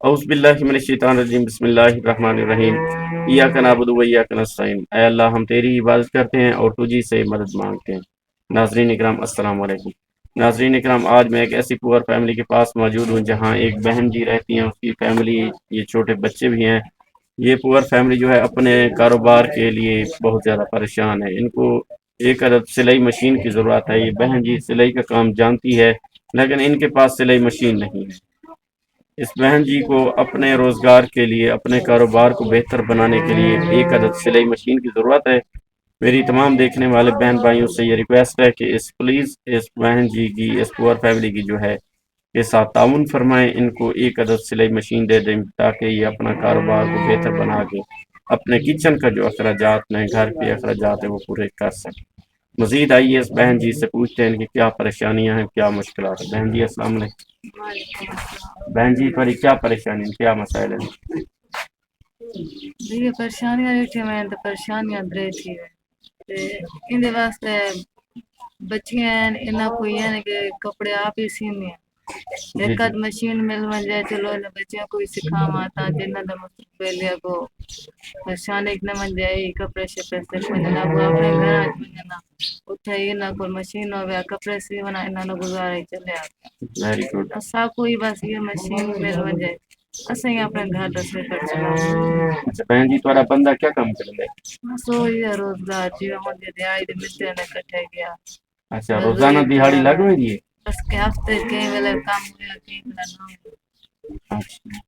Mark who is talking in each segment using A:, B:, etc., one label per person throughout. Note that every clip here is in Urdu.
A: اعوذ باللہ من الشیطان الرجیم بسم اللہ الرحمن الرحیم ایاک نعبد و ایاک نستعین اے اللہ ہم تیری عبادت کرتے ہیں اور تجھی سے مدد مانگتے ہیں۔ ناظرین اکرام السلام علیکم۔ ناظرین اکرام آج میں ایک ایسی پور فیملی کے پاس موجود ہوں جہاں ایک بہن جی رہتی ہیں، اس کی فیملی، یہ چھوٹے بچے بھی ہیں۔ یہ پور فیملی جو ہے اپنے کاروبار کے لیے بہت زیادہ پریشان ہے۔ ان کو ایک عدد سلائی مشین کی ضرورت ہے۔ یہ بہن جی سلائی کا کام جانتی ہے لیکن ان کے پاس سلائی مشین نہیں ہے۔ اس بہن جی کو اپنے روزگار کے لیے، اپنے کاروبار کو بہتر بنانے کے لیے ایک عدد سلائی مشین کی ضرورت ہے۔ میری تمام دیکھنے والے بہن بھائیوں سے یہ ریکویسٹ ہے کہ پلیز اس بہن جی کی، اس پور فیملی کی جو ہے کے ساتھ تعاون فرمائیں، ان کو ایک عدد سلائی مشین دے دیں تاکہ یہ اپنا کاروبار کو بہتر بنا کے اپنے کچن کا جو اخراجات ہیں، گھر کے اخراجات ہیں، وہ پورے کر سکیں۔ مزید آئیے اس بہن جی سے پوچھتے ہیں ان کی کیا پریشانیاں ہیں، کیا مشکلات ہیں۔ بہن جی السلام علیکم۔ بہن جی تھوڑی کیا پریشانی ہیں، کیا مسائل ہیں؟
B: دیکھیے پریشانیاں رہتی میں تو پریشانیاں رہتی ہے اندے واسطے بچیاں انہاں کوئی ہے کہ کپڑے آپ ہی سینے ہیں۔ ایک آدھ مشین مل جائے چلو بچیاں کوئی سکھاواں تا جنہ دا مستقبل ہے کو پریشانی نہ من جائے کپڑے شپڑے سے کوئی نہ وہ اپنے گھر آ جانا اتھے ہی نہ کوئی مشین ہو گیا کپڑے سیونا انہاں نے گزارے چلے آتے
A: ویری گڈ۔
B: اسا کوئی بس یہ مشین مل جائے اسے اپنے گھر دسے کر چلا۔
A: اچھا بہن جی تھوڑا بندہ کیا کام کرتا ہے؟
B: سو یہ روزگار جی ہوں دیہاڑی دے ملتے نے کٹے گیا۔
A: اچھا روزانہ دیہاڑی لگ رہی ہے؟
B: بس کے ہفتے کئی ویلے کام ہوا کئی ویلے نہ ہوا۔
A: اچھا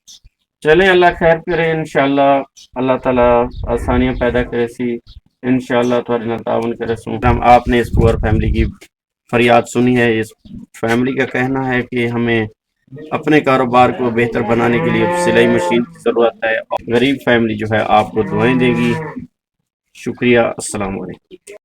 A: چلیں اللہ خیر کرے انشاءاللہ، اللہ تعالیٰ آسانیاں پیدا کرے سی انشاءاللہ تھوڑے نال تعاون کرے سوں۔ آپ نے اس پور فیملی کی فریاد سنی ہے۔ اس فیملی کا کہنا ہے کہ ہمیں اپنے کاروبار کو بہتر بنانے کے لیے سلائی مشین کی ضرورت ہے، اور غریب فیملی جو ہے آپ کو دعائیں دے گی۔ شکریہ، السلام علیکم۔